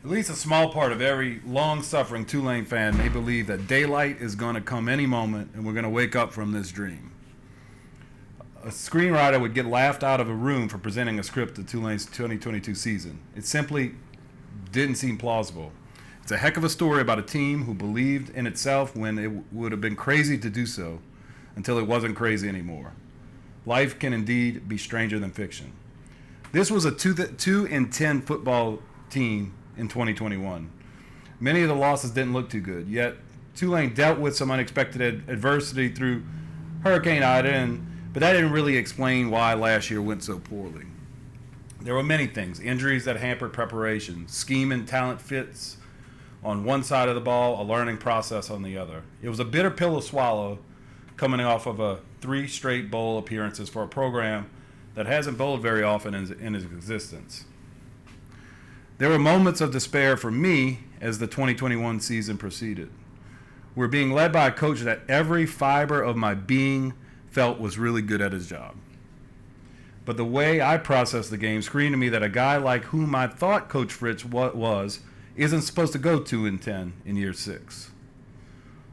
At least a small part of every long-suffering Tulane fan may believe that daylight is going to come any moment and we're going to wake up from this dream. A screenwriter would get laughed out of a room for presenting a script to Tulane's 2022 season. It simply didn't seem plausible. It's a heck of a story about a team who believed in itself when it would have been crazy to do so until it wasn't crazy anymore. Life can indeed be stranger than fiction. This was a 2-10 football team in 2021. Many of the losses didn't look too good, yet Tulane dealt with some unexpected adversity through Hurricane Ida, but that didn't really explain why last year went so poorly. There were many things: injuries that hampered preparation, scheme and talent fits on one side of the ball, a learning process on the other. It was a bitter pill to swallow coming off of 3 straight bowl appearances for a program that hasn't bowled very often in its existence. There were moments of despair for me as the 2021 season proceeded. We're being led by a coach that every fiber of my being felt was really good at his job. But the way I processed the game screamed to me that a guy like whom I thought Coach Fritz was isn't supposed to go 2-10 in year 6.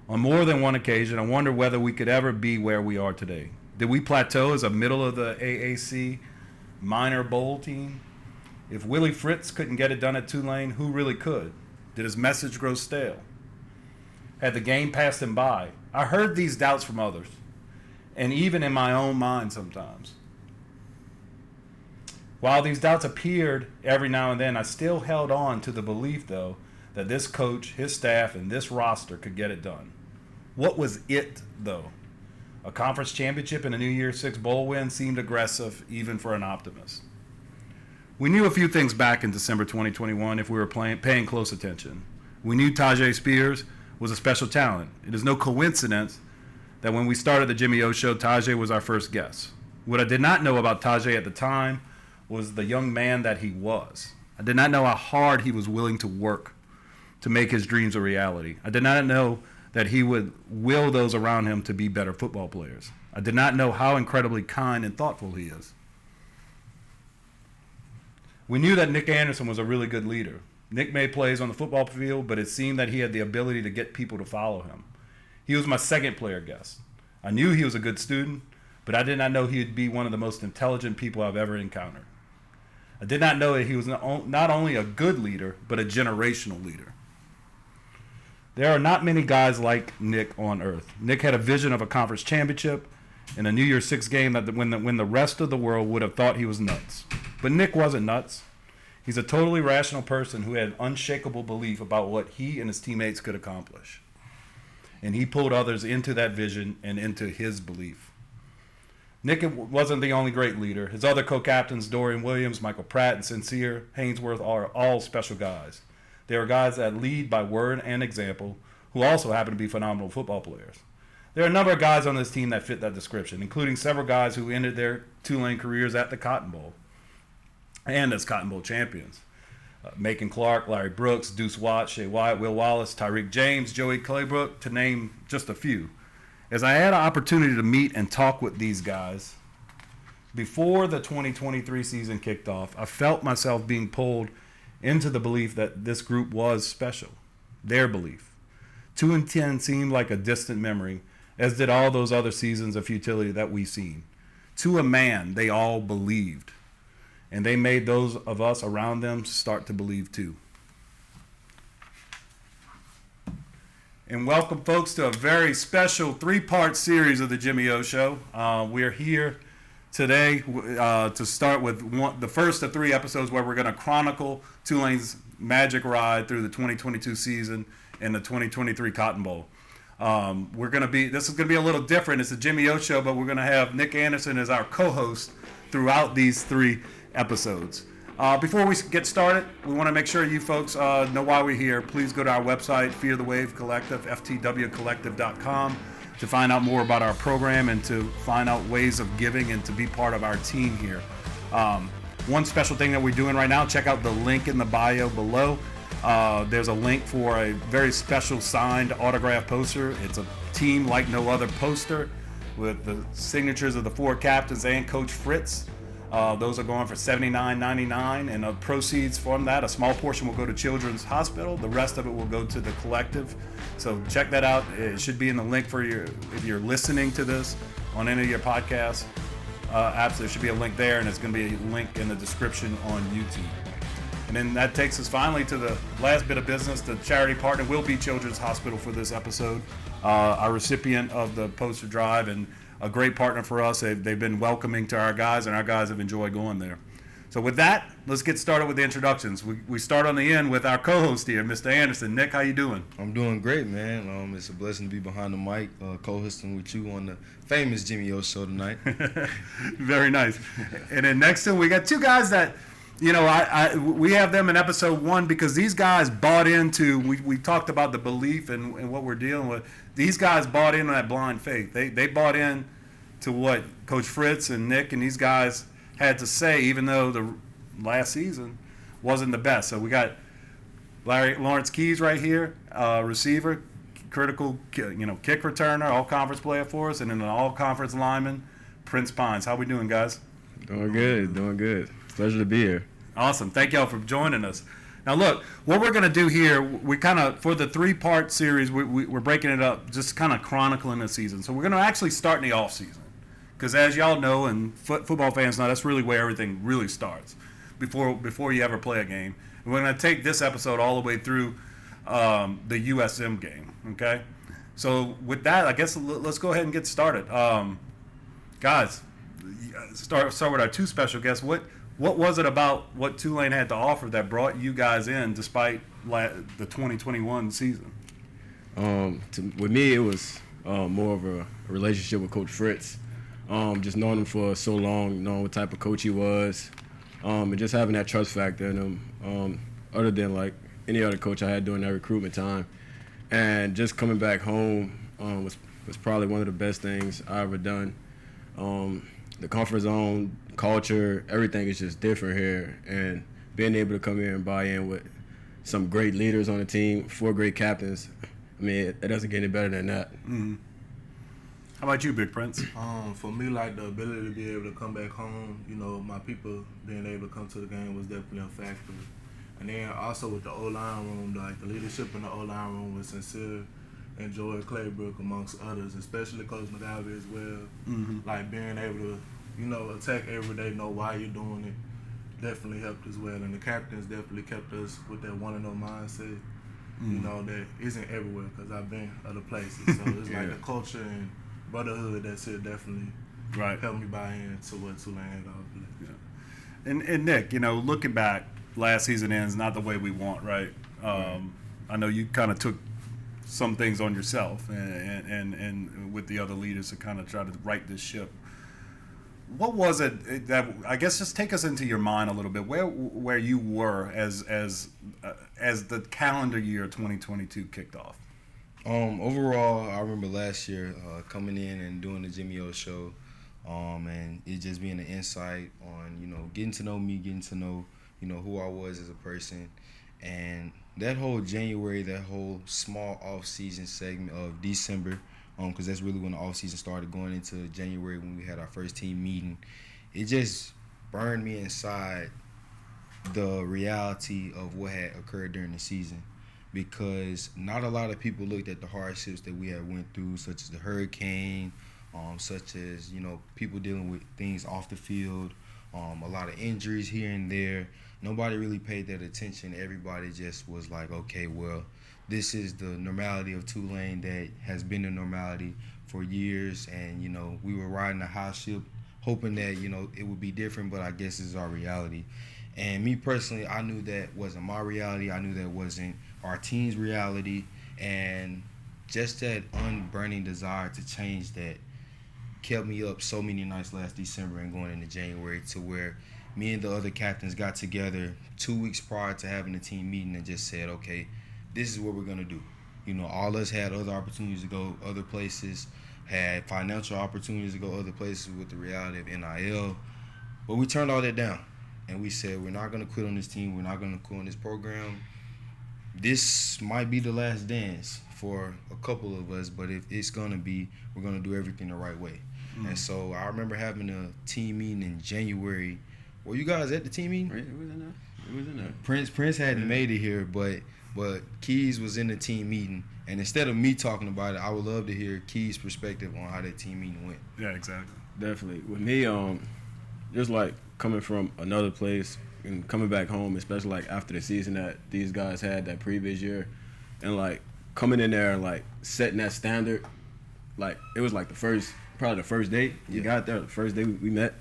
On more than one occasion, I wonder whether we could ever be where we are today. Did we plateau as a middle of the AAC minor bowl team? If Willie Fritz couldn't get it done at Tulane, who really could? Did his message grow stale? Had the game passed him by? I heard these doubts from others, and even in my own mind sometimes. While these doubts appeared every now and then, I still held on to the belief, though, that this coach, his staff, and this roster could get it done. What was it, though? A conference championship and a New Year's 6 bowl win seemed aggressive, even for an optimist. We knew a few things back in December 2021 if we were paying close attention. We knew Tajay Spears was a special talent. It is no coincidence that when we started the Jimmy O Show, Tajay was our first guest. What I did not know about Tajay at the time was the young man that he was. I did not know how hard he was willing to work to make his dreams a reality. I did not know that he would will those around him to be better football players. I did not know how incredibly kind and thoughtful he is. We knew that Nick Anderson was a really good leader. Nick made plays on the football field, but it seemed that he had the ability to get people to follow him. He was my second player guest. I knew he was a good student, but I did not know he would be one of the most intelligent people I've ever encountered. I did not know that he was not only a good leader, but a generational leader. There are not many guys like Nick on earth. Nick had a vision of a conference championship and a New Year's 6 game that when the rest of the world would have thought he was nuts. But Nick wasn't nuts. He's a totally rational person who had unshakable belief about what he and his teammates could accomplish. And he pulled others into that vision and into his belief. Nick wasn't the only great leader. His other co-captains, Dorian Williams, Michael Pratt, and Sincere Haynesworth, are all special guys. They are guys that lead by word and example, who also happen to be phenomenal football players. There are a number of guys on this team that fit that description, including several guys who ended their Tulane careers at the Cotton Bowl and as Cotton Bowl champions. Macon Clark, Larry Brooks, Deuce Watt, Shea Wyatt, Will Wallace, Tyreek James, Joey Claybrook, to name just a few. As I had an opportunity to meet and talk with these guys before the 2023 season kicked off, I felt myself being pulled into the belief that this group was special, their belief. 2-10 seemed like a distant memory, as did all those other seasons of futility that we've seen. To a man, they all believed, and they made those of us around them start to believe too. And welcome, folks, to a very special 3-part series of the Jimmy O Show. We're here today to start with the first of 3 episodes where we're going to chronicle Tulane's magic ride through the 2022 season and the 2023 Cotton Bowl. This is going to be a little different. It's a Jimmy O Show, but we're going to have Nick Anderson as our co-host throughout these 3 episodes. Before we get started, we want to make sure you folks know why we're here. Please go to our website, Fear the Wave Collective, ftwcollective.com, to find out more about our program and to find out ways of giving and to be part of our team here. One special thing that we're doing right now, check out the link in the bio below. There's a link for a very special signed autograph poster. It's a team like no other poster with the signatures of the 4 captains and Coach Fritz. Those are going for $79.99, and the proceeds from that, a small portion will go to Children's Hospital. The rest of it will go to the collective. So check that out. It should be in the link for if you're listening to this on any of your podcasts apps. There should be a link there, and it's going to be a link in the description on YouTube. And then that takes us finally to the last bit of business. The charity partner will be Children's Hospital for this episode, our recipient of the poster drive, and a great partner for us. They've been welcoming to our guys, and our guys have enjoyed going there. So with that, let's get started with the introductions. We start on the end with our co-host here, Mr. Anderson. Nick, how you doing? I'm doing great, man. It's a blessing to be behind the mic, co-hosting with you on the famous Jimmy O show tonight. Very nice. And then next to him, we got two guys that, we have them in episode 1 because these guys bought into, we talked about the belief and what we're dealing with. These guys bought into that blind faith. They bought in to what Coach Fritz and Nick and these guys had to say, even though the last season wasn't the best. So we got Lawrence Keys right here, receiver, critical, kick returner, all-conference player for us, and then an all-conference lineman, Prince Pines. How we doing, guys? Doing good. Pleasure to be here. Awesome. Thank y'all for joining us. Now, look, what we're going to do here, we kind of, for the 3-part series, we're breaking it up, just kind of chronicling the season. So we're going to actually start in the off-season. Because as y'all know, and football fans know, that's really where everything really starts, before you ever play a game. And we're going to take this episode all the way through the USM game, okay? So with that, I guess let's go ahead and get started. Guys, start with our 2 special guests. What was it about what Tulane had to offer that brought you guys in despite the 2021 season? With me, it was more of a relationship with Coach Fritz. Just knowing him for so long, knowing what type of coach he was, and just having that trust factor in him, other than like any other coach I had during that recruitment time. And just coming back home was probably one of the best things I ever done. The comfort zone, culture, everything is just different here. And being able to come here and buy in with some great leaders on the team, 4 great captains, I mean, it doesn't get any better than that. Mm-hmm. How about you, Big Prince? For me, like the ability to be able to come back home, my people being able to come to the game was definitely a factor. And then also with the O-line room, like the leadership in the O-line room was sincere, and Joy Claybrook amongst others, especially Coach McGavie as well. Mm-hmm. Like being able to, attack every day, know why you're doing it, definitely helped as well. And the captains definitely kept us with that one-and-oh mindset, that isn't everywhere because I've been other places. So it's like the culture and brotherhood that's here definitely helped me buy into what Tulane had offered. Yeah. And Nick, looking back, last season ends not the way we want, right? I know you kind of took some things on yourself and with the other leaders to kind of try to right this ship. What was it that, I guess, just take us into your mind a little bit, where you were as the calendar year 2022 kicked off? Overall, I remember last year coming in and doing the Jimmy O show, and it just being an insight on, getting to know me, getting to know, who I was as a person. And that whole January, that whole small off-season segment of December, because that's really when the off-season started, going into January when we had our first team meeting, it just burned me inside the reality of what had occurred during the season. Because not a lot of people looked at the hardships that we had went through, such as the hurricane, such as, people dealing with things off the field, a lot of injuries here and there. Nobody really paid that attention. Everybody just was like, okay, well, this is the normality of Tulane that has been the normality for years. And, we were riding a high ship hoping that, it would be different, but I guess this is our reality. And me personally, I knew that wasn't my reality. I knew that wasn't our team's reality. And just that unburning desire to change that kept me up so many nights last December and going into January, to where me and the other captains got together 2 weeks prior to having the team meeting and just said, okay, this is what we're going to do. All of us had other opportunities to go other places, had financial opportunities to go other places with the reality of NIL, but we turned all that down. And we said, we're not going to quit on this team. We're not going to quit on this program. This might be the last dance for a couple of us, but if it's going to be, we're going to do everything the right way. And so I remember having a team meeting in January. Were you guys at the team meeting? It was in there. It was in there. Prince hadn't made it here, but Keys was in the team meeting. And instead of me talking about it, I would love to hear Keys' perspective on how that team meeting went. Yeah, exactly. Definitely. With me, just like coming from another place and coming back home, especially like after the season that these guys had that previous year, and like coming in there and like setting that standard, like it was like probably the first day you got there, the first day we met,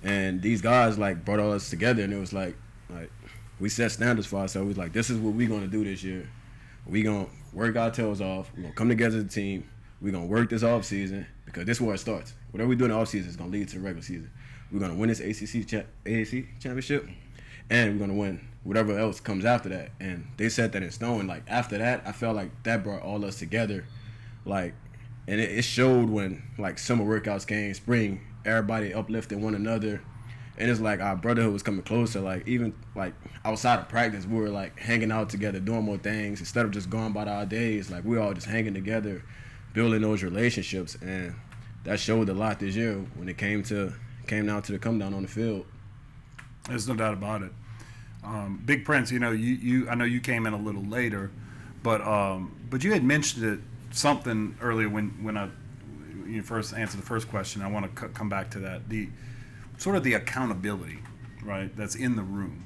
and these guys like brought all us together, and it was like we set standards for ourselves. We was like, this is what we gonna do this year. We gonna work our tails off. We gonna come together as a team. We gonna work this off season because this is where it starts. Whatever we do in the off season is gonna lead to the regular season. We're gonna win this AAC championship, and we're gonna win whatever else comes after that. And they set that in stone. Like after that, I felt like that brought all us together. Like, and it showed when like summer workouts came, spring, everybody uplifting one another. And it's like our brotherhood was coming closer. Like even like outside of practice, we were like hanging out together, doing more things instead of just going about our days. Like we all just hanging together, building those relationships, and that showed a lot this year when it came down to the come down on the field. There's no doubt about it. Big Prince, you I know you came in a little later, but you had mentioned it something earlier when you first answered the first question. I want to come back to that. The sort of the accountability, right? That's in the room.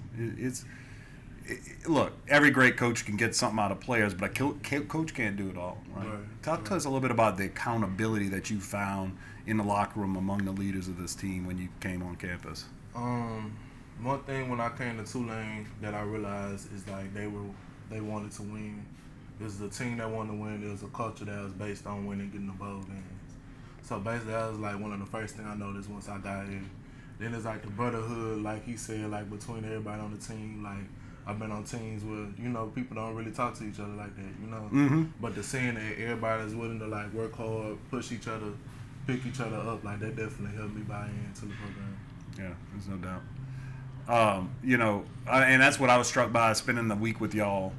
Look, every great coach can get something out of players, but a coach can't do it all, right? Talk to us a little bit about the accountability that you found in the locker room among the leaders of this team when you came on campus. One thing when I came to Tulane that I realized is like they wanted to win. It was a team that wanted to win. It was a culture that was based on winning, getting the bowl games. So basically, that was like one of the first things I noticed once I got here. Then it's like the brotherhood, like he said, like between everybody on the team. Like I've been on teams where people don't really talk to each other like that, But the seeing that everybody's willing to like work hard, push each other, pick each other up, like that definitely helped me buy into the program. Yeah, there's no doubt. And that's what I was struck by spending the week with y'all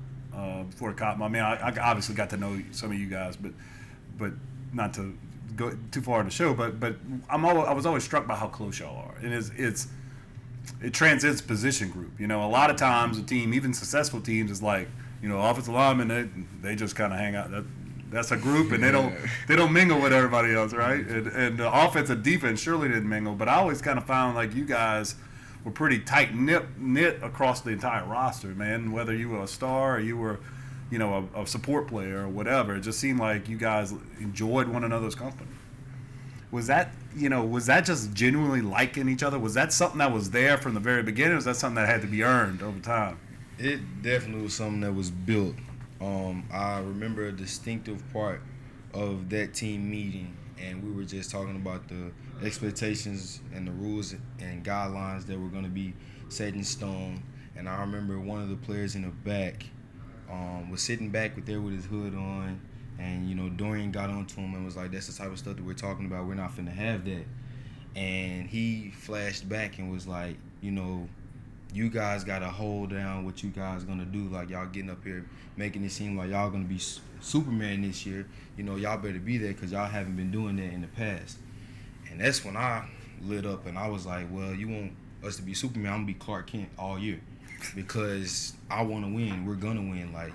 before the cop. I mean, I obviously got to know some of you guys, but not to go too far in the show. But I was always struck by how close y'all are, and it transcends position group. A lot of times a team, even successful teams, is like offensive linemen. They just kind of hang out. That's a group, and they don't mingle with everybody else, right? And the offense and defense surely didn't mingle. But I always kind of found like you guys were pretty tight knit across the entire roster, man. Whether you were a star or you were, a support player or whatever, it just seemed like you guys enjoyed one another's company. Was that just genuinely liking each other? Was that something that was there from the very beginning, or was that something that had to be earned over time? It definitely was something that was built. I remember a distinctive part of that team meeting, and we were just talking about the expectations and the rules and guidelines that were going to be set in stone. And I remember one of the players in the back was sitting back with his hood on, and Dorian got onto him and was like, that's the type of stuff that we're talking about. We're not finna have that. And he flashed back and was like, you guys got to hold down what you guys going to do. Like, y'all getting up here making it seem like y'all going to be Superman this year. Y'all better be there because y'all haven't been doing that in the past. And that's when I lit up and I was like, well, you want us to be Superman, I'm going to be Clark Kent all year because I want to win. We're going to win. Like,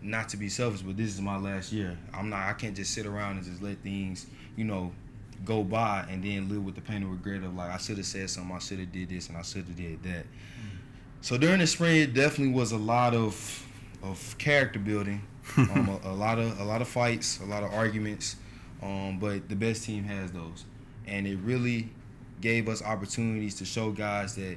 not to be selfish, but this is my last year. I can't just sit around and just let things, go by and then live with the pain and regret of like, I should have said something, I should have did this, and I should have did that. So during the spring, it definitely was a lot of character building, a lot of fights, a lot of arguments, but the best team has those. And it really gave us opportunities to show guys that,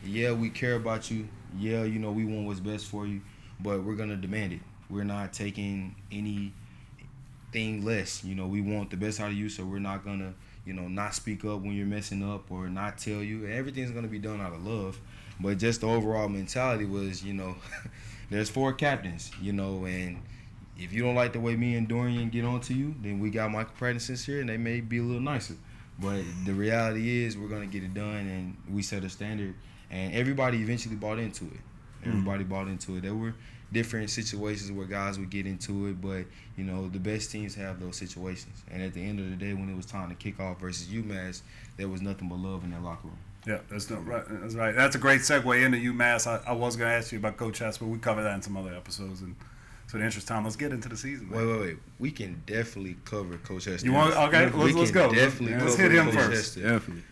yeah, we care about you. Yeah, we want what's best for you, but we're going to demand it. We're not taking anything less. We want the best out of you, so we're not going to, not speak up when you're messing up or not tell you. Everything's going to be done out of love. But just the overall mentality was, there's 4 captains, and if you don't like the way me and Dorian get on to you, then we got Michael Pratt and Sincere, and they may be a little nicer. But the reality is we're going to get it done, and we set a standard, and everybody eventually bought into it. Everybody bought into it. There were different situations where guys would get into it, but you know the best teams have those situations. And at the end of the day, when it was time to kick off versus UMass, there was nothing but love in that locker room. Yeah, that's right. That's a great segue into UMass. I was going to ask you about Coach Hess, but we covered that in some other episodes. And so the interest time, let's get into the season. Man. Wait. We can definitely cover Coach Hester. You want? Okay, let's go. Let's hit him Coach first. Hester. Definitely.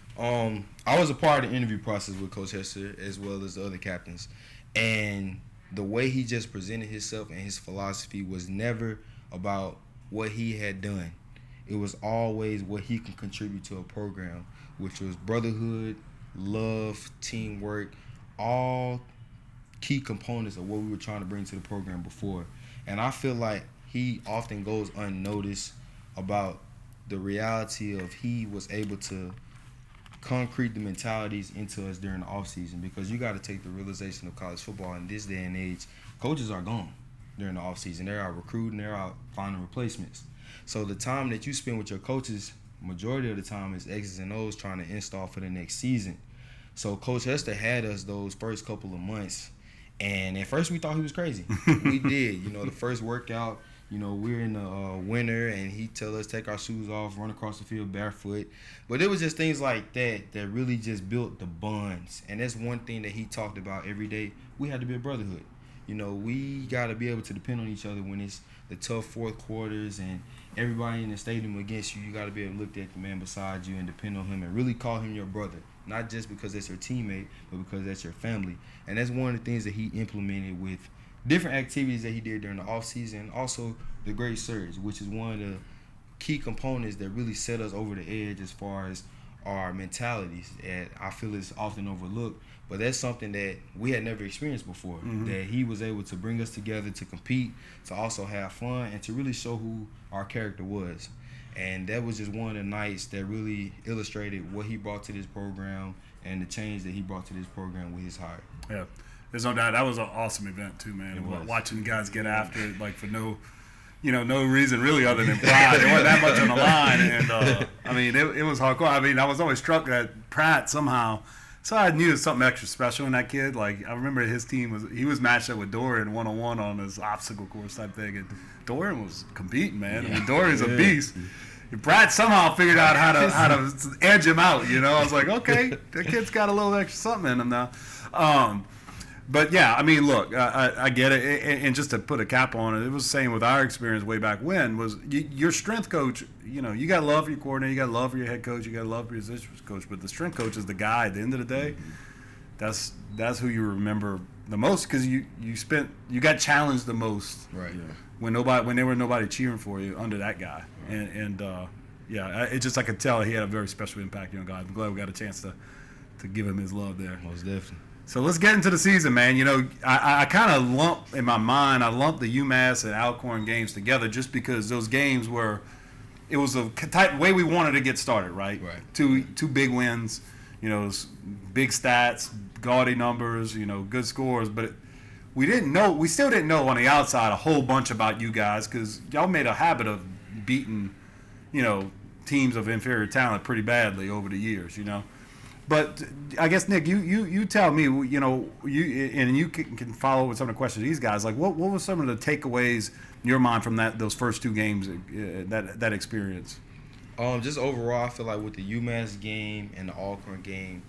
I was a part of the interview process with Coach Hester as well as the other captains, and the way he just presented himself and his philosophy was never about what he had done. It was always what he can contribute to a program, which was brotherhood, love, teamwork, all key components of what we were trying to bring to the program before. And I feel like he often goes unnoticed about the reality of he was able to concrete the mentalities into us during the offseason, because you got to take the realization of college football in this day and age. Coaches are gone during the offseason. They're out recruiting. They're out finding replacements. So the time that you spend with your coaches, majority of the time, is X's and O's trying to install for the next season. So Coach Hester had us those first couple of months. And at first we thought he was crazy. We did. You know, the first workout, you know, we're in the winter, and he tell us take our shoes off, run across the field barefoot. But it was just things like that that really just built the bonds. And that's one thing that he talked about every day. We had to be a brotherhood. You know, we got to be able to depend on each other when it's the tough fourth quarters and everybody in the stadium against you. You got to be able to look at the man beside you and depend on him and really call him your brother. Not just because that's your teammate, but because that's your family. And that's one of the things that he implemented with different activities that he did during the offseason. Also, the Great Surge, which is one of the key components that really set us over the edge as far as our mentalities. And I feel it's often overlooked, but that's something that we had never experienced before, that he was able to bring us together to compete, to also have fun, and to really show who our character was. And that was just one of the nights that really illustrated what he brought to this program and the change that he brought to this program with his hire. Yeah, there's no doubt. That was an awesome event too, man. It was. Watching guys get after it, like for no reason really other than pride. There wasn't that much on the line, and I mean, it was hardcore. I mean, I was always struck that Pratt somehow. So I knew there was something extra special in that kid. Like, I remember his team was matched up with Dorian one-on-one on this obstacle course type thing, and Dorian was competing, man. I mean, Dorian's a beast. And Pratt somehow figured out how to edge him out. You know, I was like, okay, that kid's got a little extra something in him now. But yeah, I mean, look, I get it, and just to put a cap on it, it was the same with our experience way back when. Was your strength coach? You know, you got to love your coordinator, you got to love your head coach, you got to love your assistant coach, but the strength coach is the guy. At the end of the day, that's who you remember the most, because you got challenged the most. Right. Yeah. When there was nobody cheering for you under that guy, and yeah, it just, I could tell he had a very special impact on guys. I'm glad we got a chance to give him his love there. Most definitely. So let's get into the season, man. You know, I kind of lump the UMass and Alcorn games together just because those games it was a type way we wanted to get started, right? Right. Two big wins, you know, big stats, gaudy numbers, you know, good scores, but we still didn't know on the outside a whole bunch about you guys, because y'all made a habit of beating, you know, teams of inferior talent pretty badly over the years, you know. But I guess, Nick, you tell me, you know, you can follow with some of the questions of these guys. Like, what were some of the takeaways in your mind from those first two games, that experience? Just overall, I feel like with the UMass game and the Alcorn game,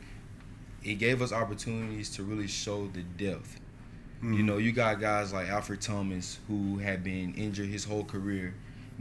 it gave us opportunities to really show the depth. Mm-hmm. You know, you got guys like Alfred Thomas, who had been injured his whole career,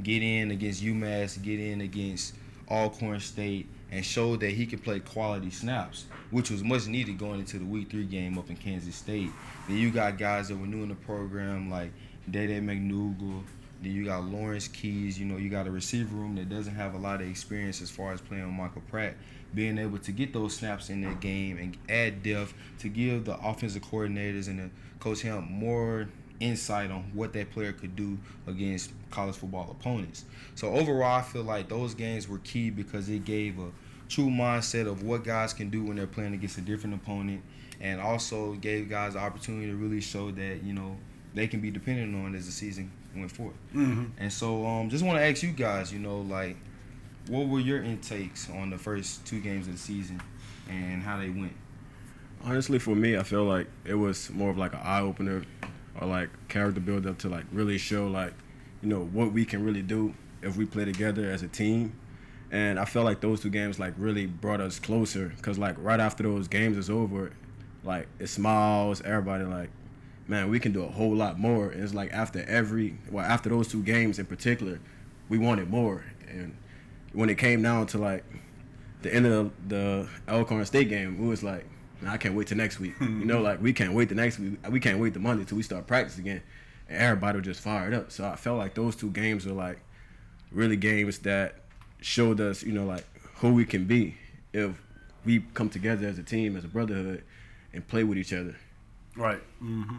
get in against UMass, get in against Alcorn State, and showed that he could play quality snaps, which was much needed going into the Week 3 game up in Kansas State. Then you got guys that were new in the program like Dede McNougal. Then you got Lawrence Keys. You know, you got a receiver room that doesn't have a lot of experience as far as playing with Michael Pratt. Being able to get those snaps in that game and add depth to give the offensive coordinators and the Coach Helm more insight on what that player could do against college football opponents. So overall, I feel like those games were key because it gave a true mindset of what guys can do when they're playing against a different opponent, and also gave guys the opportunity to really show that, you know, they can be dependent on as the season went forward. Mm-hmm. And so just want to ask you guys, you know, like, what were your intakes on the first two games of the season and how they went? Honestly, for me, I feel like it was more of like an eye opener or like character build up to like really show like, what we can really do if we play together as a team. And I felt like those 2 games like really brought us closer because like right after those games is over, like it smiles, everybody like, man, we can do a whole lot more. And it's like after those 2 games in particular, we wanted more. And when it came down to like the end of the Elkhorn State game, it was like, I can't wait till next week. Like we can't wait the next week. We can't wait the Monday till we start practice again. And everybody was just fired up. So I felt like those 2 games were like really games that showed us, like who we can be if we come together as a team, as a brotherhood, and play with each other. Right. Mm-hmm.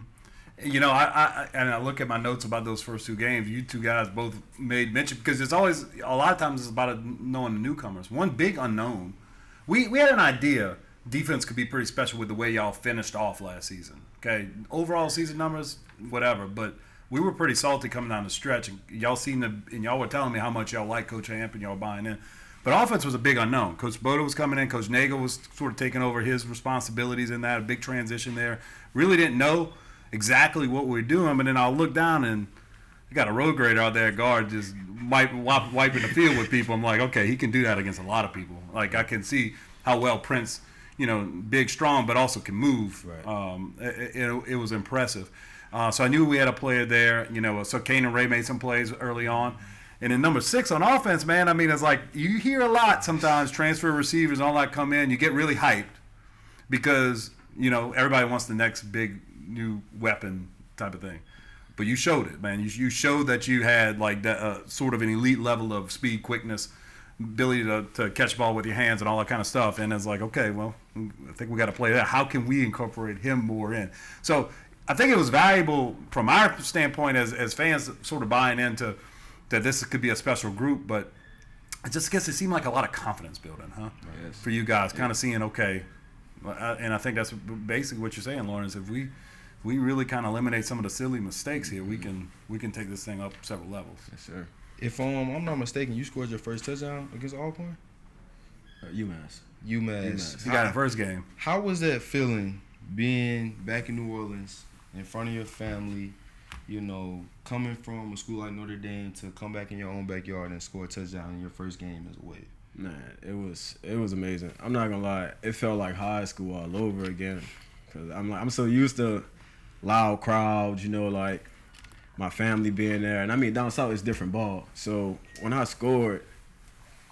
I look at my notes about those first 2 games. You 2 guys both made mention because it's always a lot of times it's about knowing the newcomers. One big unknown. We had an idea defense could be pretty special with the way y'all finished off last season. Okay, overall season numbers, whatever, but we were pretty salty coming down the stretch. And y'all y'all were telling me how much y'all like Coach Amp and y'all buying in. But offense was a big unknown. Coach Boda was coming in. Coach Nagel was sort of taking over his responsibilities in that, a big transition there. Really didn't know exactly what we were doing, but then I'll look down and you got a road grader out there at guard just wiping the field with people. I'm like, okay, he can do that against a lot of people. Like I can see how well Prince, big, strong, but also can move. Right. It was impressive. So I knew we had a player there. So Kane and Ray made some plays early on. And then number 6 on offense, man, I mean, it's like you hear a lot sometimes, transfer receivers and all that come in. You get really hyped because, everybody wants the next big new weapon type of thing. But you showed it, man. You showed that you had like that, sort of an elite level of speed, quickness, ability to catch the ball with your hands and all that kind of stuff. And it's like, okay, well, I think we got to play that. How can we incorporate him more in? So I think it was valuable from our standpoint as fans sort of buying into that this could be a special group, but I just guess it seemed like a lot of confidence building, huh? Yes. For you guys, kind of seeing, okay, and I think that's basically what you're saying, Lawrence. If we really kind of eliminate some of the silly mistakes here, we can take this thing up several levels. Yes, sir. If I'm not mistaken, you scored your first touchdown against Alcorn? UMass. UMass. You got in the first game. How was that feeling being back in New Orleans in front of your family, coming from a school like Notre Dame to come back in your own backyard and score a touchdown in your first game as a Wave? Man, it was amazing. I'm not gonna lie, it felt like high school all over again. Cause I'm so used to loud crowds, like my family being there, and I mean down south it's different ball. So when I scored,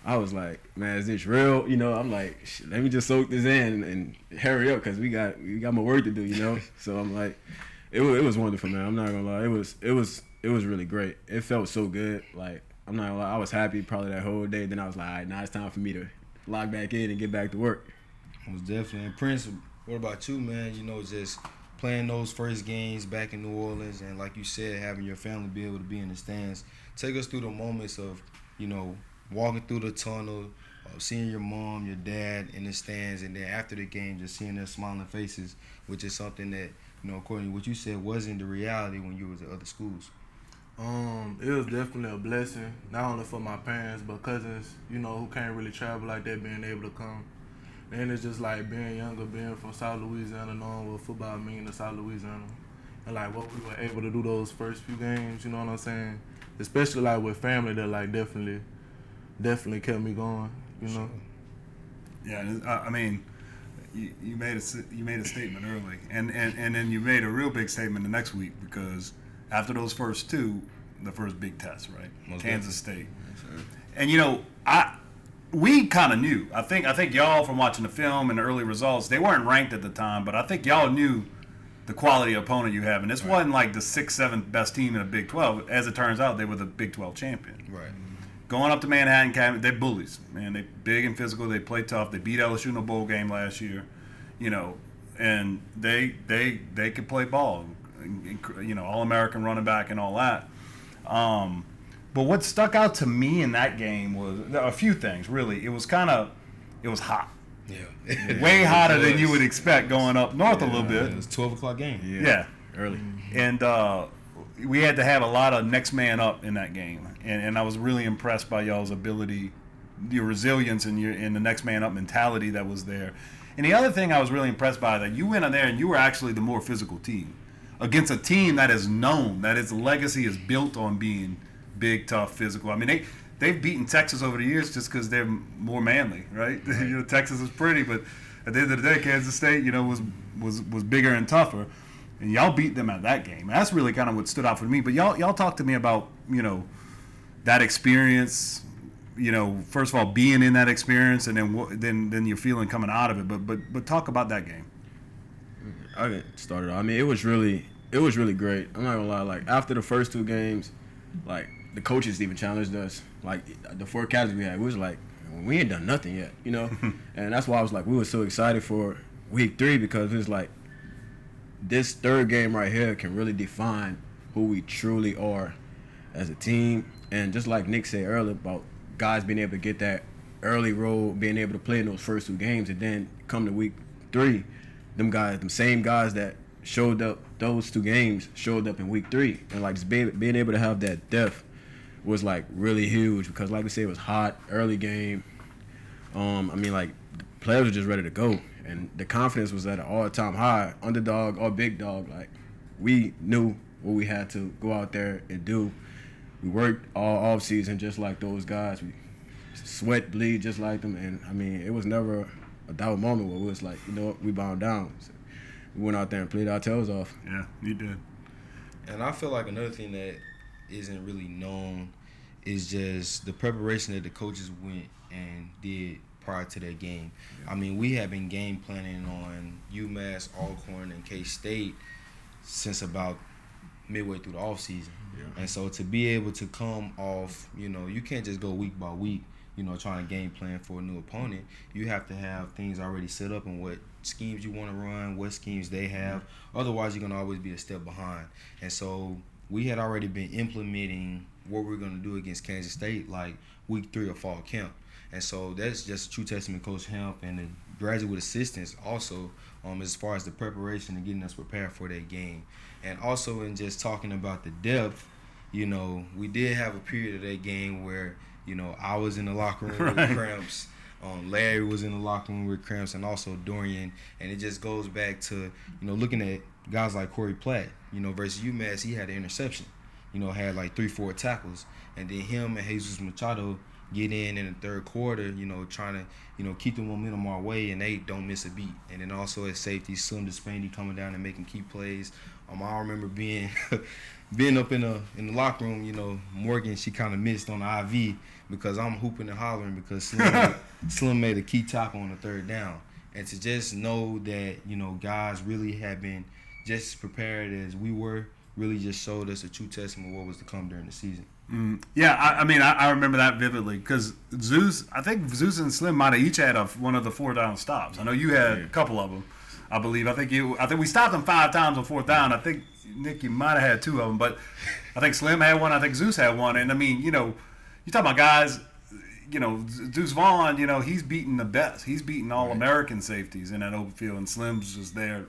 I was like, man, is this real? I'm like, let me just soak this in and hurry up, cause we got more work to do, So I'm like, it was wonderful, man. I'm not gonna lie, it was really great. It felt so good. Like I'm not gonna lie, I was happy probably that whole day. Then I was like, all right, now it's time for me to log back in and get back to work. Most definitely. And Prince, what about you, man? Just playing those first games back in New Orleans, and like you said, having your family be able to be in the stands. Take us through the moments of, walking through the tunnel, seeing your mom, your dad in the stands, and then after the game, just seeing their smiling faces, which is something that, according to what you said, wasn't the reality when you was at other schools. It was definitely a blessing, not only for my parents, but cousins, who can't really travel like that, being able to come. And it's just like being younger, being from South Louisiana, knowing what football means to South Louisiana. And like what we were able to do those first few games, you know what I'm saying? Especially like with family that like definitely kept me going, Sure. Yeah, I mean, you made a statement early, and then you made a real big statement the next week, because after those first 2, the first big test, right? Most Kansas State. Yes, And we kind of knew. I think y'all, from watching the film and the early results, they weren't ranked at the time, but I think y'all knew the quality of opponent you have. And this wasn't like the 6th, 7th best team in the Big 12. As it turns out, they were the Big 12 champion. Right. Going up to Manhattan, they're bullies, man. They big and physical. They play tough. They beat LSU in a bowl game last year, and they could play ball, All-American running back and all that. But what stuck out to me in that game was a few things, really. It was hot. Yeah. Way hotter than you would expect going up north a little bit. It was 12 o'clock game. Yeah. Early. And we had to have a lot of next man up in that game. And I was really impressed by y'all's ability, your resilience and the next man up mentality that was there. And the other thing I was really impressed by, that you went in there and you were actually the more physical team against a team that is known, that its legacy is built on being big, tough, physical. I mean, they've beaten Texas over the years just because they're more manly, right? Texas is pretty, but at the end of the day, Kansas State, was bigger and tougher, and y'all beat them at that game. That's really kind of what stood out for me. But y'all talk to me about that experience. First of all, being in that experience, and then your feeling coming out of it. But talk about that game. I get started. I mean, it was really great. I'm not gonna lie. Like after the first 2 games, like the coaches even challenged us. Like the 4 categories we had, we was like, we ain't done nothing yet, And that's why I was like, we were so excited for week 3, because it was like this 3rd game right here can really define who we truly are as a team. And just like Nick said earlier about guys being able to get that early role, being able to play in those first 2 games, and then come to week 3, them same guys that showed up those 2 games showed up in week 3, and like just being able to have that depth was like really huge, because like we said, it was hot early game. I mean, like the players were just ready to go, and the confidence was at an all-time high. Underdog or big dog, like we knew what we had to go out there and do. We worked all off season just like those guys. We sweat, bleed just like them, and I mean, it was never a doubt moment where it was like, we bound down. So we went out there and played our tails off. Yeah, you did. And I feel like another thing that isn't really known is just the preparation that the coaches went and did prior to that game. I mean, we have been game planning on UMass, Alcorn, and K-State since about midway through the offseason. Yeah. And so to be able to come off, you can't just go week by week, trying to game plan for a new opponent. You have to have things already set up and what schemes you want to run, what schemes they have. Otherwise, you're going to always be a step behind. And so we had already been implementing what we're going to do against Kansas State like week 3 of fall camp. And so that's just a true testament to Coach Hemp and the graduate assistants also as far as the preparation and getting us prepared for that game. And also in just talking about the depth, we did have a period of that game where, I was in the locker room with cramps. Larry was in the locker room with cramps, and also Dorian. And it just goes back to, looking at guys like Corey Pratt, versus UMass, he had an interception. Had like 3-4 tackles. And then him and Jesus Machado get in the 3rd quarter, trying to, keep the momentum our way, and they don't miss a beat. And then also at safety, Slim Despaindy coming down and making key plays. I remember being up in the locker room, Morgan, she kind of missed on the IV because I'm hooping and hollering because Slim made a key tackle on the 3rd down. And to just know that, guys really have been just as prepared as we were, really just showed us a true testament of what was to come during the season. Yeah, I remember that vividly because I think Zeus and Slim might have each had one of the 4 down stops. I know you had a couple of them, I believe. I think we stopped them 5 times on 4th down. I think, Nick, you might have had 2 of them, but I think Slim had one. I think Zeus had one. And I mean, you talk about guys, Zeus Vaughn, he's beating the best. He's beating all American safeties in that open field, and Slim's just there,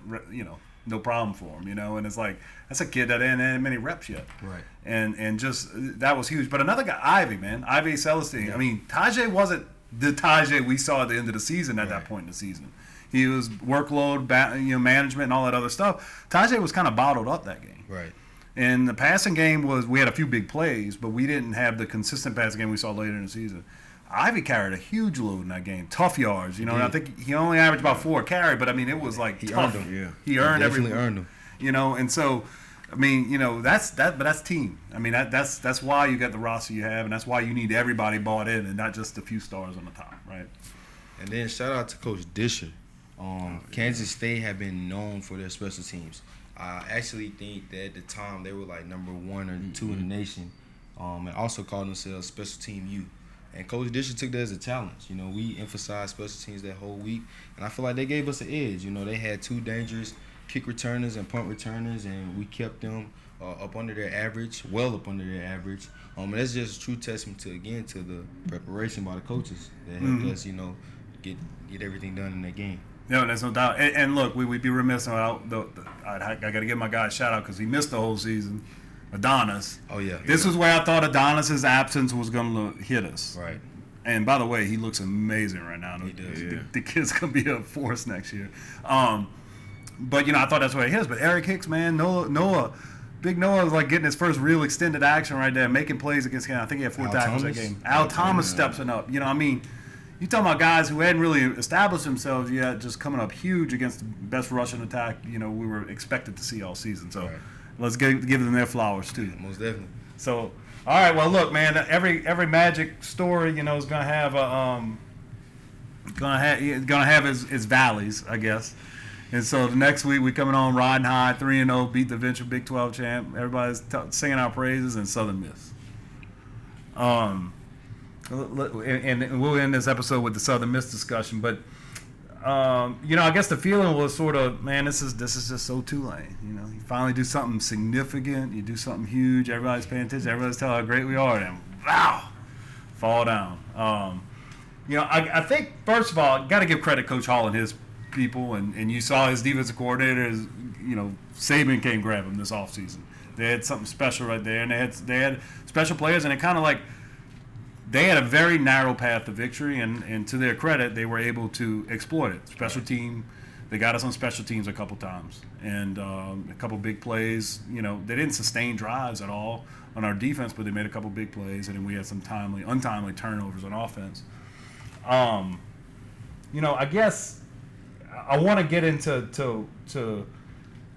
no problem for him, and it's like, that's a kid that ain't had many reps yet. Right. And just, that was huge. But another guy, Ivy Celestine, yeah. I mean, Tajay wasn't the Tajay we saw at the end of the season at that point in the season. He was workload, management and all that other stuff. Tajay was kind of bottled up that game. Right. And the passing game we had a few big plays, but we didn't have the consistent passing game we saw later in the season. Ivy carried a huge load in that game, tough yards, and I think he only averaged about 4 a carry, but I mean, it was like he tough. Earned them. Yeah. He earned everything. Earned them. And so, I mean, but that's team. I mean, that's why you got the roster you have, and that's why you need everybody bought in and not just a few stars on the top, right? And then shout out to Coach Disher. Kansas State have been known for their special teams. I actually think that at the time they were like number 1 or 2 in the nation, and also called themselves Special Team U. And Coach Disher took that as a challenge. We emphasized special teams that whole week, and I feel like they gave us an edge. They had 2 dangerous kick returners and punt returners, and we kept them up under their average, well up under their average. And that's just a true testament to the preparation by the coaches that helped us, get everything done in that game. No, there's no doubt. And look, we'd be remiss without I got to give my guy a shout out because he missed the whole season. Adonis. Oh yeah. This was where I thought Adonis's absence was going to hit us. Right. And by the way, he looks amazing right now. He does. The kid's gonna be a force next year. But I thought that's what it is. But Eric Hicks, man, Big Noah was like getting his first real extended action right there, making plays against him. I think he had 4 tackles that game. Al Thomas steps up. You talking about guys who hadn't really established themselves yet, just coming up huge against the best rushing attack, we were expected to see all season. So let's give them their flowers too. Most definitely. So, all right, well, look, man, every Magic story, is gonna have its valleys, I guess. And so the next week we coming on riding high, 3-0, beat the eventual Big 12 champ. Everybody's singing our praises, and Southern Miss. And we'll end this episode with the Southern Miss discussion. But I guess the feeling was sort of, man, this is just so Tulane. You finally do something significant, you do something huge. Everybody's paying attention. Everybody's telling how great we are, and wow, fall down. I think first of all, got to give credit to Coach Hall and his people, and you saw his defensive coordinators. Saban came grab him this offseason. They had something special right there, and they had special players, and it kind of like they had a very narrow path to victory, and to their credit, they were able to exploit it. Special team, they got us on special teams a couple times, and a couple big plays. They didn't sustain drives at all on our defense, but they made a couple big plays, and then we had some untimely turnovers on offense. I guess I want to get into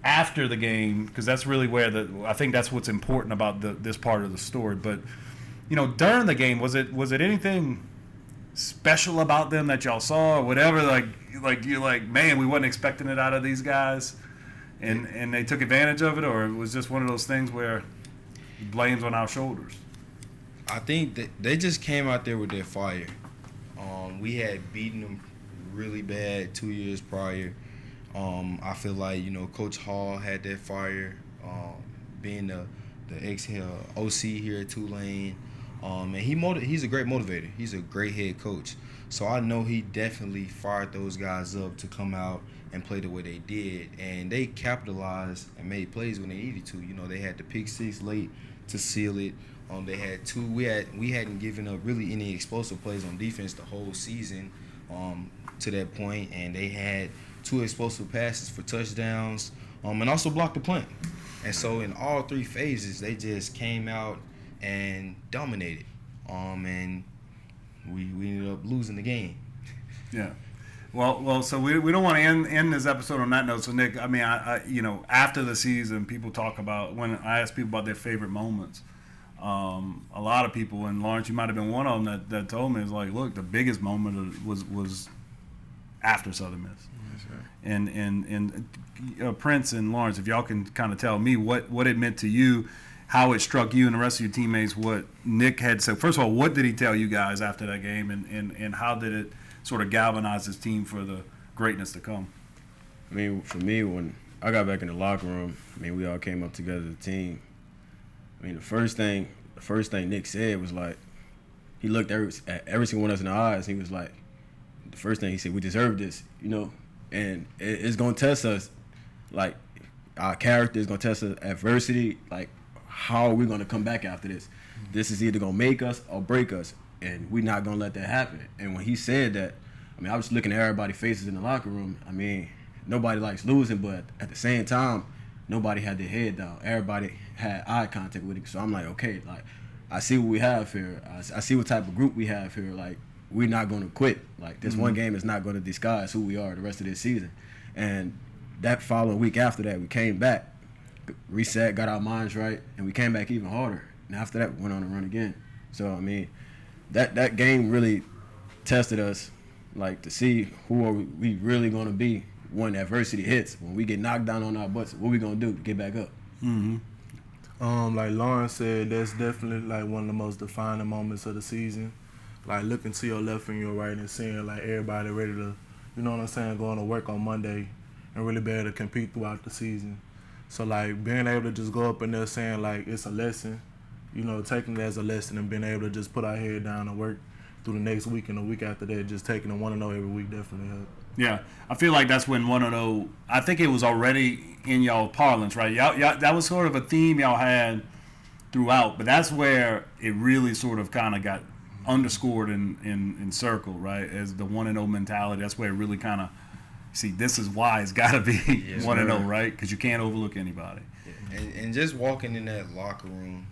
after the game, because that's really where I think that's what's important about this part of the story. But during the game, was it anything special about them that y'all saw or whatever? Like you're like, man, we wasn't expecting it out of these guys, and they took advantage of it, or it was just one of those things where blame's on our shoulders? I think that they just came out there with their fire. We had beaten them really bad 2 years prior. I feel like Coach Hall had that fire, being the OC here at Tulane, and he's a great motivator. He's a great head coach. So I know he definitely fired those guys up to come out and play the way they did, and they capitalized and made plays when they needed to. They had the pick six late to seal it. They had 2. We hadn't given up really any explosive plays on defense the whole season. To that point, and they had 2 explosive passes for touchdowns, and also blocked the punt. And so in all 3 phases, they just came out and dominated, and we ended up losing the game. Yeah. Well. So we don't want to end this episode on that note. So Nick, I mean, I after the season, people talk about, when I ask people about their favorite moments. A lot of people, and Lawrence, you might have been one of them that told me, is like, look, the biggest moment was after Southern Miss. That's right. And Prince and Lawrence, if y'all can kind of tell me what it meant to you, how it struck you and the rest of your teammates, what Nick had said. First of all, what did he tell you guys after that game, and how did it sort of galvanize his team for the greatness to come? I mean, for me, when I got back in the locker room, we all came up together as a team. The first thing Nick said was like, he looked at every single one of us in the eyes. He was like, the first thing he said, we deserve this, and it's gonna test us, like our character is gonna test us, adversity, like how are we gonna come back after this? This is either gonna make us or break us, and we're not gonna let that happen. And when he said that, I was looking at everybody's faces in the locker room. Nobody likes losing, but at the same time, nobody had their head down. Everybody had eye contact with him. So I'm like, okay, like I see what we have here. I see what type of group we have here. Like, we're not going to quit. Like, this one game is not going to disguise who we are the rest of this season. And that following week after that, we came back, reset, got our minds right, and we came back even harder. And after that, we went on a run again. So, that game really tested us, like, to see who are we really going to be when adversity hits. When we get knocked down on our butts, what we going to do to get back up? Mm-hmm. Like Lawrence said, that's definitely like one of the most defining moments of the season. Like looking to your left and your right and seeing like everybody ready to, going to work on Monday and really be able to compete throughout the season. So like being able to just go up in there saying like it's a lesson, taking it as a lesson and being able to just put our head down and work through the next week and the week after that, just taking it 1-0 every week definitely helped. Yeah, I feel like that's when 1-0, I think it was already in y'all parlance, right? Y'all, that was sort of a theme y'all had throughout, but that's where it really sort of kind of got underscored in circle, right, as the 1-0 mentality. That's where it really kind of see. This is why it's got to be 1-0, right? Because you can't overlook anybody. And just walking in that locker room,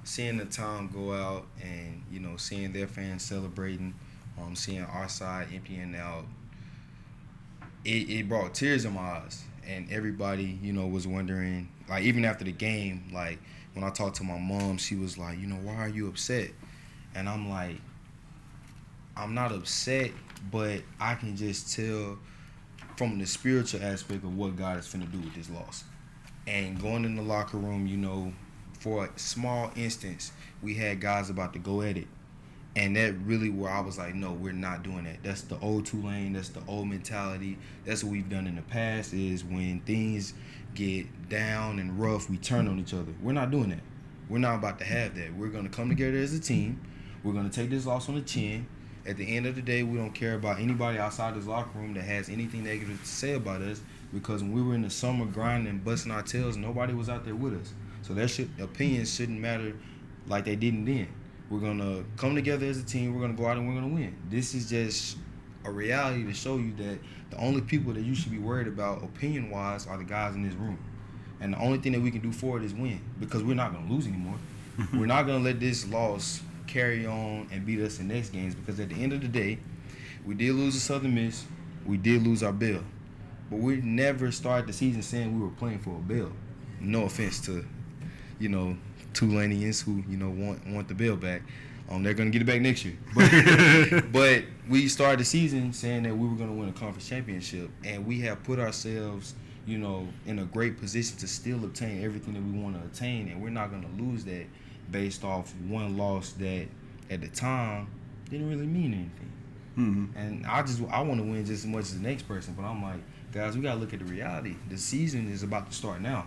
seeing the town go out, and seeing their fans celebrating, seeing our side emptying out, it brought tears in my eyes. And everybody, was wondering, like, even after the game, like, when I talked to my mom, she was like, why are you upset? And I'm like, I'm not upset, but I can just tell from the spiritual aspect of what God is finna do with this loss. And going in the locker room, for a small instance, we had guys about to go at it. And that really where I was like, no, we're not doing that. That's the old Tulane. That's the old mentality. That's what we've done in the past, is when things get down and rough, we turn on each other. We're not doing that. We're not about to have that. We're going to come together as a team. We're going to take this loss on the chin. At the end of the day, we don't care about anybody outside this locker room that has anything negative to say about us, because when we were in the summer grinding and busting our tails, nobody was out there with us. So that opinions shouldn't matter like they didn't then. We're going to come together as a team. We're going to go out and we're going to win. This is just a reality to show you that the only people that you should be worried about opinion-wise are the guys in this room. And the only thing that we can do for it is win, because we're not going to lose anymore. We're not going to let this loss carry on and beat us in next games, because at the end of the day, we did lose to Southern Miss. We did lose our bell. But we never started the season saying we were playing for a bell. No offense to, Tulanians who, want the bell back. They're going to get it back next year. But we started the season saying that we were going to win a conference championship, and we have put ourselves, in a great position to still obtain everything that we want to attain, and we're not going to lose that based off one loss that at the time didn't really mean anything. Mm-hmm. And I want to win just as much as the next person, but I'm like, guys, we got to look at the reality. The season is about to start now.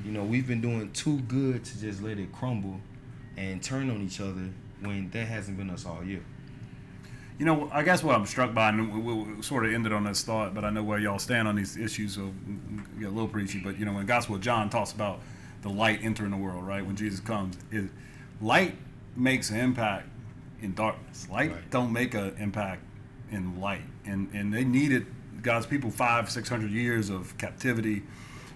We've been doing too good to just let it crumble and turn on each other when that hasn't been us all year. I guess what I'm struck by, and we'll sort of ended on this thought, but I know where y'all stand on these issues, so get a little preachy. But, when Gospel of John talks about the light entering the world, right, when Jesus comes, light makes an impact in darkness. Light don't make an impact in light. And they needed God's people 500-600 years of captivity,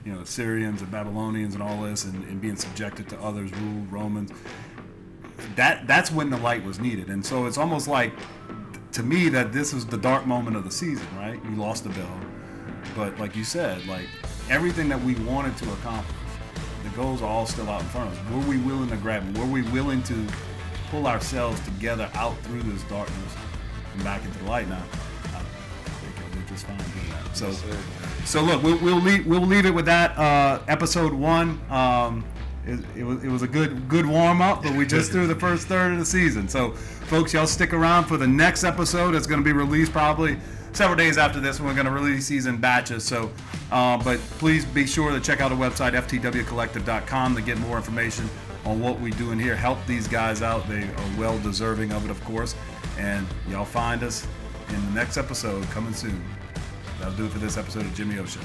Assyrians and Babylonians and all this, and being subjected to others, ruled Romans. That's when the light was needed. And so it's almost like, to me, that this was the dark moment of the season, right? We lost the bell. But like you said, like, everything that we wanted to accomplish, the goals are all still out in front of us. Were we willing to grab them? Were we willing to pull ourselves together out through this darkness and back into the light now? I think we're just fine doing that. So look, we'll leave it with that. Episode 1. It was a good warm up, but we just threw the first third of the season. So, folks, y'all stick around for the next episode. It's going to be released probably several days after this. We're going to release these in batches. So, but please be sure to check out our website, ftwcollective.com, to get more information on what we do in here. Help these guys out. They are well deserving of it, of course. And y'all find us in the next episode coming soon. That'll do it for this episode of Jimmy O Show.